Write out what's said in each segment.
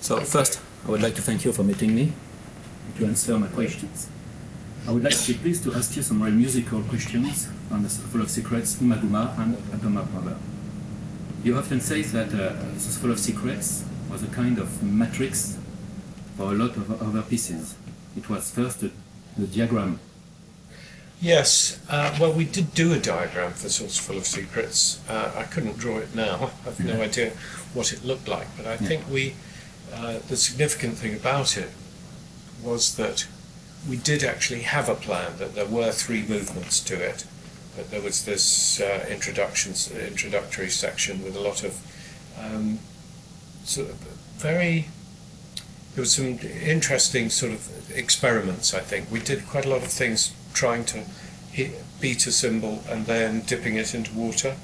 So first, I would like to thank you for meeting me to answer my questions. I would like to be pleased to ask you some more musical questions on the Full of Secrets, Umaguma and Atomic Mother. You often say that this Full of Secrets was a kind of matrix for a lot of other pieces. It was first the diagram. Yes, well, we did do a diagram for Source Full of Secrets. I couldn't draw it now. I have no idea what it looked like, but I think the significant thing about it was that we did actually have a plan, that there were 3 movements to it, that there was this introductory section with a lot of there was some interesting sort of experiments, I think. We did quite a lot of things trying to beat a cymbal and then dipping it into water,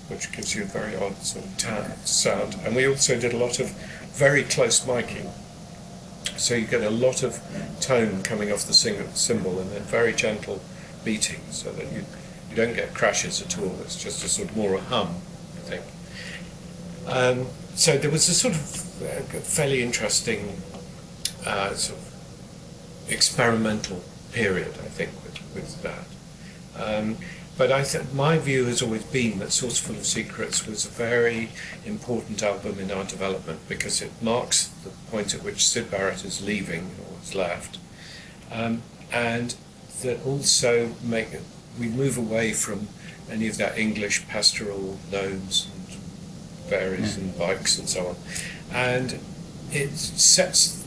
which gives you a very odd sort of sound. And we also did a lot of very close miking. So you get a lot of tone coming off the cymbal and then very gentle beating, so that you don't get crashes at all. It's just a sort of more a hum, I think. So there was a sort of fairly interesting sort of experimental period, I think, with that. But my view has always been that Source Full of Secrets was a very important album in our development, because it marks the point at which Syd Barrett is leaving, or has left, and that also we move away from any of that English pastoral gnomes and fairies and bikes and so on, and it sets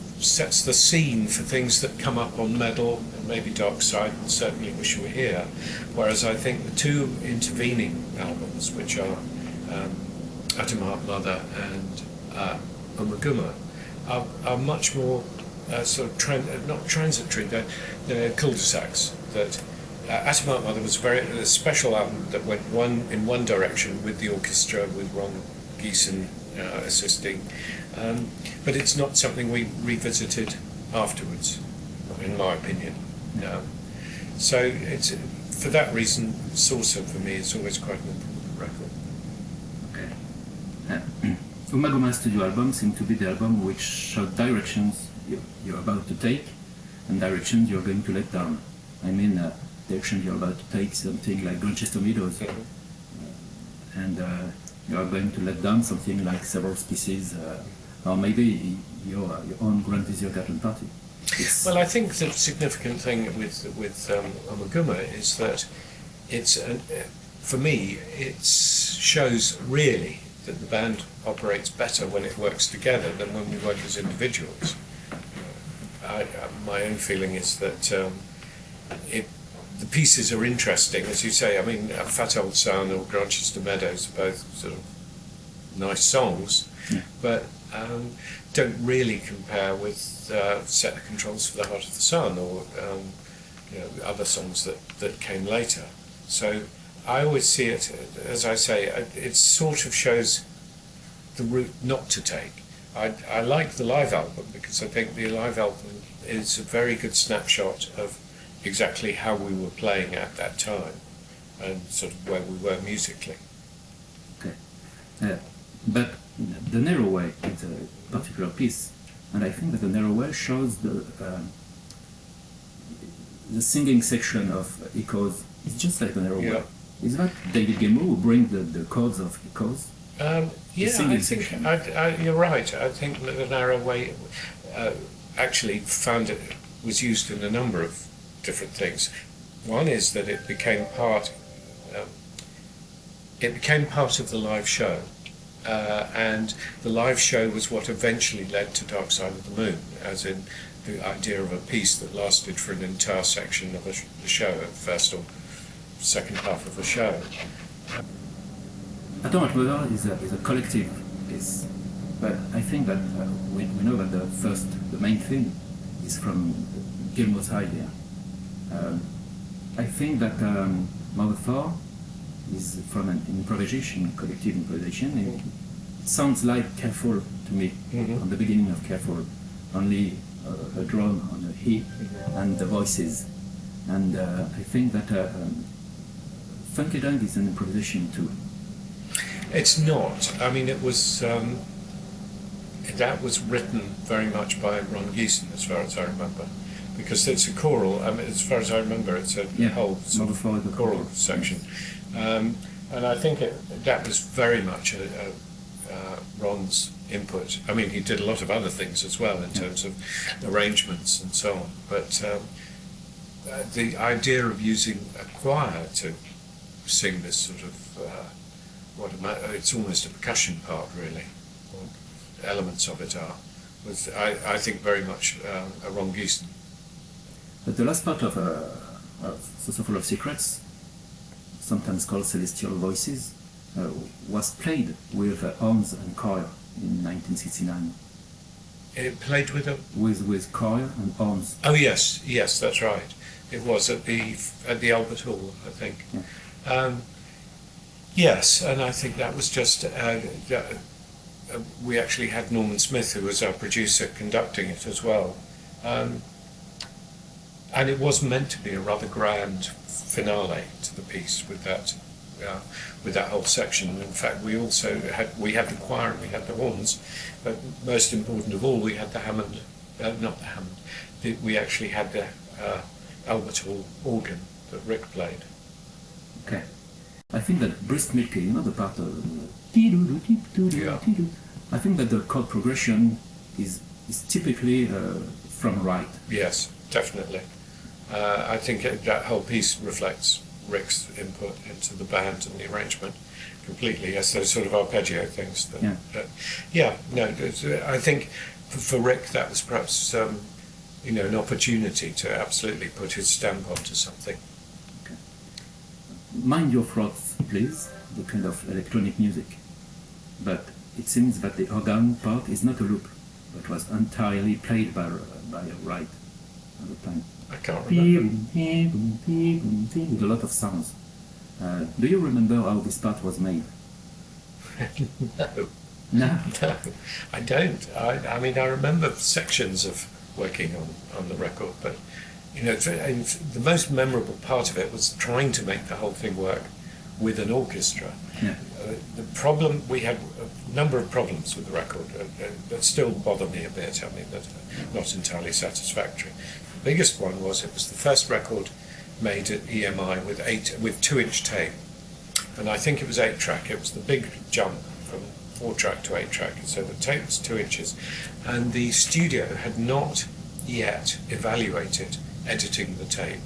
the scene for things that come up on Meddle and maybe Dark Side and certainly Wish You Were Here, whereas I think the 2 intervening albums, which are Atomic Mother and Umaguma, are much more sort of not transitory, they're cul-de-sacs. That Atomic Mother was a special album that went in one direction with the orchestra, with Ron Geeson assisting, but it's not something we revisited afterwards, in my opinion. So it's, for that reason, Saucer for me is always quite an important record. Okay. Umaguma studio album seems to be the album which showed directions you're about to take and directions you're going to let down. I mean, direction you're about to take something like Grantchester Meadows, and you're going to let down something like several species, or maybe your own Grand Vizier Garden Party. Well, I think the significant thing with Umaguma is that for me, it shows really that the band operates better when it works together than when we work as individuals. My own feeling is that the pieces are interesting, as you say. I mean, Fat Old Sun or Grantchester Meadows are both sort of nice songs, but don't really compare with Set the Controls for the Heart of the Sun or other songs that came later. So I always see it, as I say, it sort of shows the route not to take. I like the live album because I think the live album is a very good snapshot of exactly how we were playing at that time and sort of where we were musically. Okay. But the Narrow Way is a particular piece, and I think that the Narrow Way shows the singing section of Echoes. It's just like the Narrow Way. Is that David Gilmour who brings the chords of Echoes? I think you're right. I think that the Narrow Way actually was used in a number of different things. One is that it became part of the live show, and the live show was what eventually led to Dark Side of the Moon, as in the idea of a piece that lasted for an entire section of the show, at first or second half of the show. Atomic Mother is a collective piece, but I think that we know that the main thing is from Gilmour's idea. I think that Mother 4 is from an improvisation, collective improvisation. It sounds like Careful to me, on the beginning of Careful, only a drum on a hit and the voices. And I think that Funky Dunk is an improvisation too. It's not. I mean, it was that was written very much by Ron Geeson, as far as I remember, because it's a choral. I mean, as far as I remember, it's a whole sort of choral section, and I think that was very much Ron's input. I mean, he did a lot of other things as well in terms of arrangements and so on, but the idea of using a choir to sing this sort of it's almost a percussion part, really, or elements of it are, was I think very much a Ron Geeson. But the last part of So Full of Secrets, sometimes called Celestial Voices, was played with horns and choir in 1969. It played with a... With choir and horns. Oh yes, that's right. It was at the Albert Hall, I think. Yeah. Yes, and I think that was just we actually had Norman Smith, who was our producer, conducting it as well, and it was meant to be a rather grand finale to the piece with that whole section. And in fact, we also had the choir and we had the horns, but most important of all, we had the Hammond, not the Hammond. We actually had the Albert Hall organ that Rick played. Okay. I think that Brisk Milky, you know, the part of I think that the chord progression is typically from right. Yes, definitely. I think that whole piece reflects Rick's input into the band and the arrangement completely. Yes, those sort of arpeggio things. I think for Rick that was perhaps an opportunity to absolutely put his stamp onto something. Okay. Mind your thoughts, please. The kind of electronic music, but it seems that the organ part is not a loop, but was entirely played by Wright at the time. I can't remember. With a lot of sounds. Do you remember how this part was made? No, I don't. I mean, I remember sections of working on the record, but the most memorable part of it was trying to make the whole thing work with an orchestra. Yeah. The problem, we had a number of problems with the record that still bother me a bit. I mean, that are not entirely satisfactory. The biggest one was it was the first record made at EMI with 2-inch tape, and I think it was 8-track. It was the big jump from 4-track to 8-track, so the tape was 2 inches, and the studio had not yet evaluated editing the tape,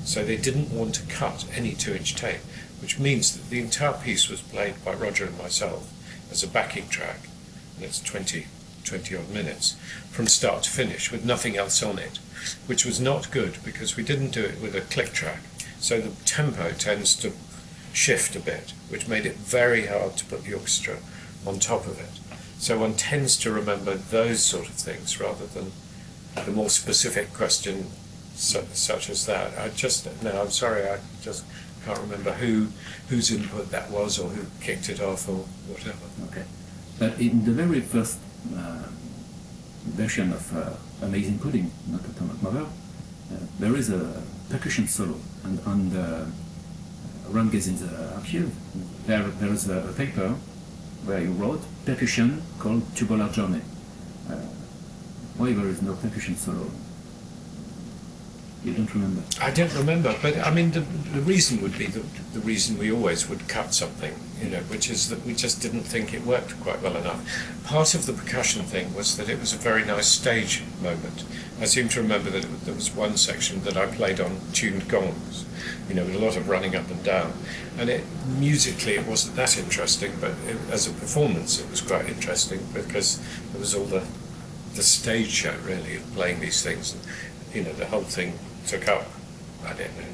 so they didn't want to cut any 2-inch tape, which means that the entire piece was played by Roger and myself as a backing track, and it's 20 odd minutes from start to finish with nothing else on it, which was not good because we didn't do it with a click track, so the tempo tends to shift a bit, which made it very hard to put the orchestra on top of it. So one tends to remember those sort of things rather than the more specific question such as that. I'm sorry, I just can't remember whose input that was or who kicked it off or whatever. Okay. But in the very first version of Amazing Pudding, not Atomic Mother, there is a percussion solo, and on the Ron Geesin's archive, there is a paper where he wrote percussion called Tubular Journey. Why there is no percussion solo? You don't remember? I don't remember, but I mean the reason would be the reason we always would cut something, which is that we just didn't think it worked quite well enough. Part of the percussion thing was that it was a very nice stage moment. I seem to remember that there was one section that I played on tuned gongs, with a lot of running up and down, and musically it wasn't that interesting, but as a performance it was quite interesting because there was all the stage show really of playing these things, and the whole thing took up, I don't know,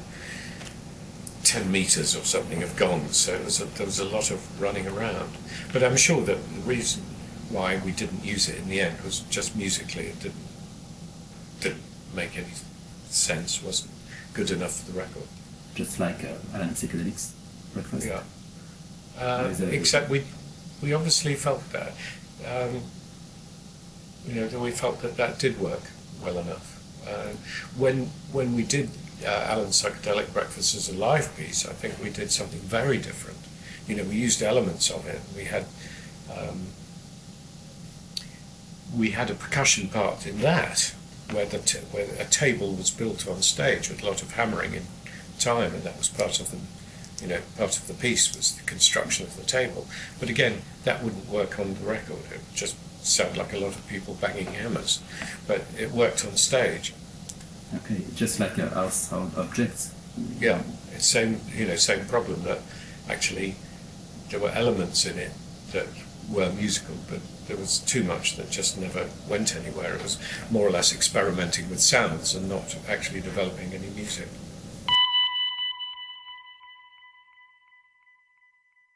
10 meters or something of gongs, so there was a lot of running around. But I'm sure that the reason why we didn't use it in the end was just musically it didn't make any sense, wasn't good enough for the record. Just like Alan Psychedelics Breakfast. Yeah. Except we obviously felt that, that we felt that did work well enough. When we did Alan's Psychedelic Breakfast as a live piece, I think we did something very different. We used elements of it. We had we had a percussion part in that, where where a table was built on stage with a lot of hammering in time, and that was part of the, part of the piece was the construction of the table. But again, that wouldn't work on the record. It would just sound like a lot of people banging hammers. But it worked on stage. Okay, just like our sound objects. Yeah, it's same problem, that actually there were elements in it that were musical, but there was too much that just never went anywhere. It was more or less experimenting with sounds and not actually developing any music.